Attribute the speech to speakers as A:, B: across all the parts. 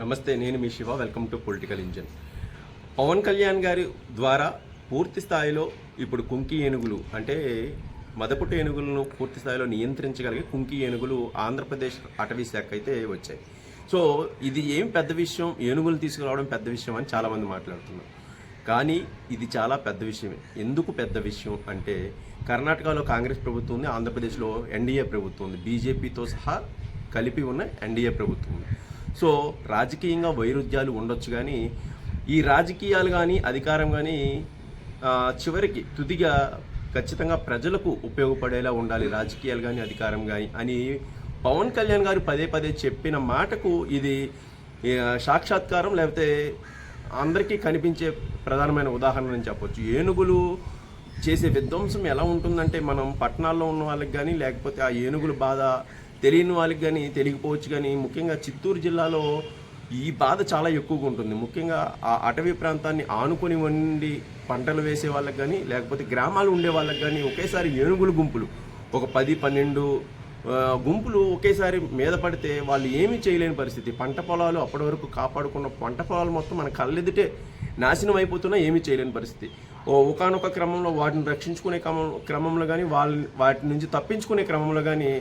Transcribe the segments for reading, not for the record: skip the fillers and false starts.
A: నమస్తే, నేను మీ Shiva. Welcome to political engine. Pawan Kalyan గారి ద్వారా పూర్తి స్థాయిలో ఇప్పుడు కుంకి ఏనుగులు అంటే మదపుట్టు ఏనుగులను పూర్తి స్థాయిలో నియంత్రించగలిగే కుంకి ఏనుగులు ఆంధ్రప్రదేశ్ అటవీ శాఖ అయితే వచ్చాయి. సో ఇది ఏం పెద్ద విషయం, ఏనుగులు తీసుకురావడం పెద్ద విషయం అని చాలామంది మాట్లాడుతున్నారు. కానీ ఇది చాలా పెద్ద విషయమే. ఎందుకు పెద్ద విషయం అంటే కర్ణాటకలో కాంగ్రెస్ ప్రభుత్వం ఉంది, ఆంధ్రప్రదేశ్లో ఎన్డీఏ ప్రభుత్వం ఉంది, బీజేపీతో సహా కలిపి ఉన్న ఎన్డీఏ ప్రభుత్వం ఉంది. సో రాజకీయంగా వైరుధ్యాలు ఉండొచ్చు, కానీ ఈ రాజకీయాలు కానీ అధికారం కానీ చివరికి తుదిగా ఖచ్చితంగా ప్రజలకు ఉపయోగపడేలా ఉండాలి, రాజకీయాలు కానీ అధికారం కానీ అని పవన్ కళ్యాణ్ గారు పదే పదే చెప్పిన మాటకు ఇది సాక్షాత్కారం, లేకపోతే అందరికీ కనిపించే ప్రధానమైన ఉదాహరణ అని చెప్పొచ్చు. ఏనుగులు చేసే విధ్వంసం ఎలా ఉంటుందంటే మనం పట్టణాల్లో ఉన్న వాళ్ళకి కానీ లేకపోతే ఆ ఏనుగుల బాధ తెలియని వాళ్ళకి కానీ తెలియకపోవచ్చు, కానీ ముఖ్యంగా చిత్తూరు జిల్లాలో ఈ బాధ చాలా ఎక్కువగా ఉంటుంది. ముఖ్యంగా ఆ అటవీ ప్రాంతాన్ని ఆనుకొని ఉండి పంటలు వేసే వాళ్ళకి కానీ లేకపోతే గ్రామాలు ఉండే వాళ్ళకి కానీ ఒకేసారి ఏనుగుల గుంపులు ఒక 10-12 గుంపులు ఒకేసారి మీద పడితే వాళ్ళు ఏమీ చేయలేని పరిస్థితి. పంట పొలాలు అప్పటి వరకు కాపాడుకున్న పంట పొలాలు మొత్తం మన కళ్ళెదుటే నాశనం అయిపోతున్నా ఏమీ చేయలేని పరిస్థితి. ఒకానొక క్రమంలో వాటిని రక్షించుకునే క్రమంలో కానీ వాటి నుంచి తప్పించుకునే క్రమంలో కానీ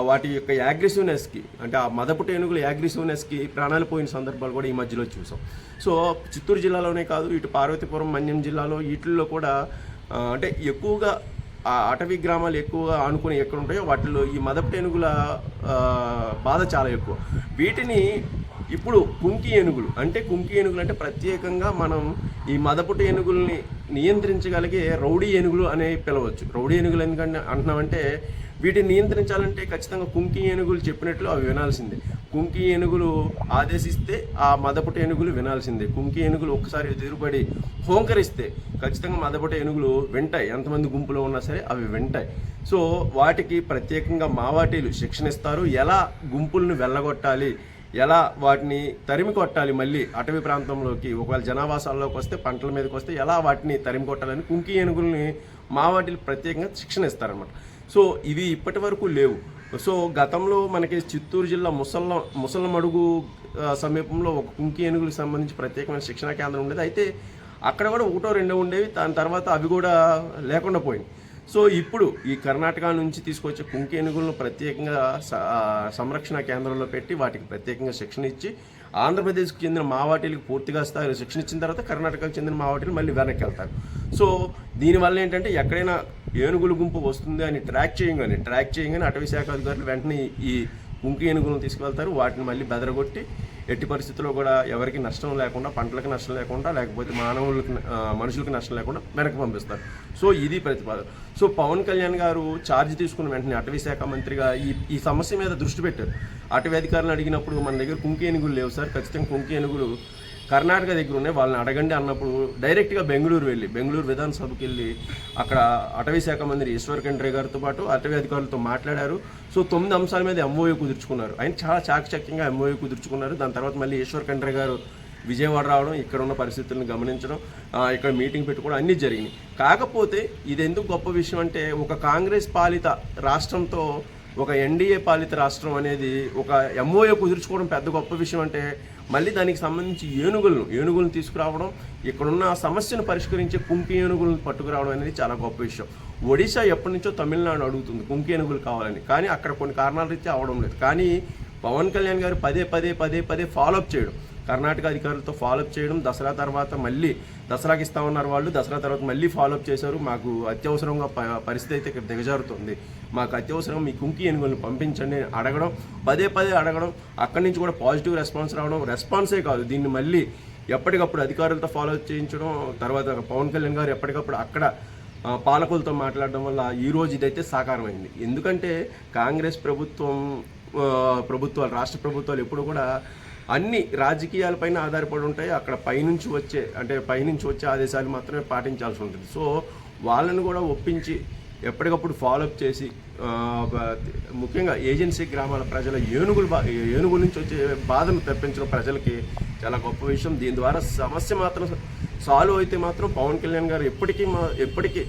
A: వాటి యొక్క యాగ్రెసివ్నెస్కి అంటే ఆ మదపుట్టు ఏనుగుల యాగ్రెసివ్నెస్కి ప్రాణాలు పోయిన సందర్భాలు కూడా ఈ మధ్యలో చూసాం. సో చిత్తూరు జిల్లాలోనే కాదు, ఇటు పార్వతీపురం, మన్యం జిల్లాలో వీటిల్లో కూడా అంటే ఎక్కువగా ఆ అటవీ గ్రామాలు ఎక్కువగా ఆనుకుని ఎక్కడ ఉంటాయో వాటిల్లో ఈ మదపుట్టు ఏనుగుల బాధ చాలా ఎక్కువ. వీటిని ఇప్పుడు కుంకి ఏనుగులు అంటే ప్రత్యేకంగా మనం ఈ మదపుట్టు ఏనుగుల్ని నియంత్రించగలిగే రౌడీ ఏనుగులు అనే పిలవచ్చు. రౌడీ ఏనుగులు ఎందుకంటే అంటున్నామంటే వీటిని నియంత్రించాలంటే ఖచ్చితంగా కుంకి ఏనుగులు చెప్పినట్లు అవి వినాల్సిందే. కుంకి ఏనుగులు ఆదేశిస్తే ఆ మదపుట్టు ఏనుగులు వినాల్సిందే. కుంకి ఏనుగులు ఒక్కసారి ఎదురుపడి హోంకరిస్తే ఖచ్చితంగా మదపుట్టు ఏనుగులు వింటాయి, ఎంతమంది గుంపులో ఉన్నా సరే అవి వింటాయి. సో వాటికి ప్రత్యేకంగా మావాటీలు శిక్షణ ఇస్తారు, ఎలా గుంపులను వెళ్ళగొట్టాలి, ఎలా వాటిని తరిమి కొట్టాలి, మళ్ళీ అటవీ ప్రాంతంలోకి ఒకవేళ జనావాసాల్లోకి వస్తే పంటల మీదకి వస్తే ఎలా వాటిని తరిమి కొట్టాలని కుంకి ఏనుగుల్ని మావాటీలు ప్రత్యేకంగా శిక్షణ ఇస్తారనమాట. సో ఇవి ఇప్పటి వరకు లేవు. సో గతంలో మనకి చిత్తూరు జిల్లా ముసలమడుగు సమీపంలో ఒక కుంకి ఏనుగులకు సంబంధించి ప్రత్యేకమైన శిక్షణా కేంద్రం ఉండేది. అయితే అక్కడ కూడా 1-2 ఉండేవి, దాని తర్వాత అవి కూడా లేకుండా పోయింది. సో ఇప్పుడు ఈ కర్ణాటక నుంచి తీసుకొచ్చే కుంకి ఏనుగులను ప్రత్యేకంగా సంరక్షణ కేంద్రంలో పెట్టి వాటికి ప్రత్యేకంగా శిక్షణ ఇచ్చి ఆంధ్రప్రదేశ్కి చెందిన మావాటీలకు పూర్తిగా స్థాయిలో శిక్షణ ఇచ్చిన తర్వాత కర్ణాటకకు చెందిన మావాటీలు మళ్ళీ వెనక్కి వెళ్తారు. సో దీనివల్ల ఏంటంటే ఎక్కడైనా ఏనుగుల గుంపు వస్తుంది అని ట్రాక్ చేయగానే అటవీ శాఖ అధికారులు వెంటనే ఈ కుంకి ఏనుగులను తీసుకువెళ్తారు. వాటిని మళ్ళీ బెదరగొట్టి ఎట్టి పరిస్థితుల్లో కూడా ఎవరికి నష్టం లేకుండా, పంటలకు నష్టం లేకుండా, లేకపోతే మనుషులకు నష్టం లేకుండా వెనక్కి పంపిస్తారు. సో ఇది ప్రతిపాదన. సో పవన్ కళ్యాణ్ గారు ఛార్జ్ తీసుకున్న వెంటనే అటవీ శాఖ మంత్రిగా ఈ సమస్య మీద దృష్టి పెట్టారు. అటవీ అధికారులను అడిగినప్పుడు మన దగ్గర కుంకి ఏనుగులు లేవు సార్, ఖచ్చితంగా కుంకి ఏనుగులు కర్ణాటక దగ్గర ఉన్నాయి, వాళ్ళని అడగండి అన్నప్పుడు డైరెక్ట్గా బెంగళూరు విధానసభకి వెళ్ళి అక్కడ అటవీ శాఖ మంత్రి ఈశ్వర్ ఖండ్రే గారితో పాటు అటవీ అధికారులతో మాట్లాడారు. సో 9 అంశాల మీద ఎంఓయూ కుదుర్చుకున్నారు. ఆయన చాలా చాకచక్యంగా ఎంఓయూ కుదుర్చుకున్నారు. దాని తర్వాత మళ్ళీ ఈశ్వర్ ఖండ్రే గారు విజయవాడ రావడం, ఇక్కడ ఉన్న పరిస్థితులను గమనించడం, ఇక్కడ మీటింగ్ పెట్టుకోవడం అన్నీ జరిగినాయి. కాకపోతే ఇది ఎందుకు గొప్ప విషయం అంటే ఒక కాంగ్రెస్ పాలిత రాష్ట్రంతో ఒక ఎన్డీఏ పాలిత రాష్ట్రం అనేది ఒక ఎంఓఏ కుదుర్చుకోవడం పెద్ద గొప్ప విషయం అంటే మళ్ళీ దానికి సంబంధించి ఏనుగులను తీసుకురావడం, ఇక్కడున్న సమస్యను పరిష్కరించే కుంకి ఏనుగులను పట్టుకురావడం అనేది చాలా గొప్ప విషయం. ఒడిశా ఎప్పటి నుంచో తమిళనాడు అడుగుతుంది కుంకి ఏనుగులు కావాలని, కానీ అక్కడ కొన్ని కారణాల రీత్యా అవడం లేదు. కానీ పవన్ కళ్యాణ్ గారు పదే ఫాలోఅప్ చేయడం, కర్ణాటక అధికారులతో ఫాలోఅప్ చేయడం, దసరా తర్వాత మళ్ళీ దసరాకి ఇస్తామన్నారు వాళ్ళు, దసరా తర్వాత మళ్ళీ ఫాలోఅప్ చేశారు. మాకు అత్యవసరంగా పరిస్థితి అయితే ఇక్కడ దిగజారుతుంది, మాకు అత్యవసరం మీ కుంకి ఏనుగులను పంపించండి అడగడం, పదే అడగడం, అక్కడి నుంచి కూడా పాజిటివ్ రెస్పాన్స్ రావడం. రెస్పాన్సే కాదు, దీన్ని మళ్ళీ ఎప్పటికప్పుడు అధికారులతో ఫాలోఅప్ చేయించడం. తర్వాత పవన్ కళ్యాణ్ గారు ఎప్పటికప్పుడు అక్కడ పాలకులతో మాట్లాడడం వల్ల ఈరోజు ఇదైతే సాకారమైంది. ఎందుకంటే కాంగ్రెస్ ప్రభుత్వాలు రాష్ట్ర ప్రభుత్వాలు ఎప్పుడు కూడా అన్ని రాజకీయాలపైన ఆధారపడి ఉంటాయి. అక్కడ పైనుంచి వచ్చే ఆదేశాలు మాత్రమే పాటించాల్సి ఉంటుంది. సో వాళ్ళని కూడా ఒప్పించి ఎప్పటికప్పుడు ఫాలోఅప్ చేసి ముఖ్యంగా ఏజెన్సీ గ్రామాల ప్రజల ఏనుగుల నుంచి వచ్చే బాధను తప్పించడం ప్రజలకి చాలా గొప్ప విషయం. దీని ద్వారా సమస్య మాత్రం సాల్వ్ అయితే మాత్రం పవన్ కళ్యాణ్ గారు ఎప్పటికీ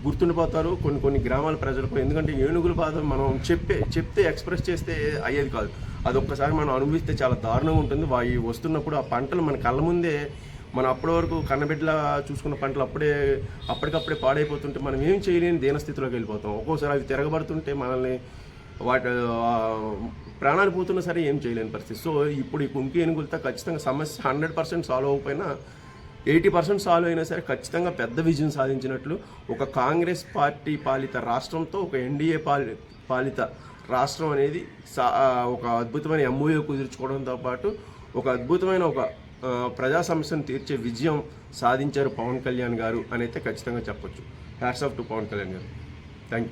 A: గుర్తుండిపోతారు కొన్ని గ్రామాల ప్రజలకు. ఎందుకంటే ఏనుగుల బాధ మనం చెప్తే ఎక్స్ప్రెస్ చేస్తే అయ్యేది కాదు. అదొక్కసారి మనం అనుభవిస్తే చాలా దారుణంగా ఉంటుంది. వస్తున్నప్పుడు ఆ పంటలు మన కళ్ళ ముందే, మనం అప్పటి వరకు కన్నబిడ్డలా చూసుకున్న పంటలు అప్పటికప్పుడే పాడైపోతుంటే మనం ఏం చేయలేని దీనస్థితిలోకి వెళ్ళిపోతాం. ఒక్కోసారి అవి తిరగబడుతుంటే మనల్ని ప్రాణాలు పోతున్నా సరే ఏం చేయలేని పరిస్థితి. సో ఇప్పుడు ఈ కుంకి ఏనుగులతో ఖచ్చితంగా సమస్య 100% సాల్వ్ అవ్వకపోయినా 80% సాల్వ్ అయినా సరే ఖచ్చితంగా పెద్ద విజయం సాధించినట్లు. ఒక కాంగ్రెస్ పార్టీ పాలిత రాష్ట్రంతో ఒక ఎన్డీఏ పాలిత రాష్ట్రం అనేది ఒక అద్భుతమైన ఎంఓయూ కుదుర్చుకోవడంతో పాటు ఒక అద్భుతమైన ప్రజా సమస్యను తీర్చే విజయం సాధించారు పవన్ కళ్యాణ్ గారు అని అయితే ఖచ్చితంగా చెప్పొచ్చు. Hats off to Pawan Kalyan garu. Thank you.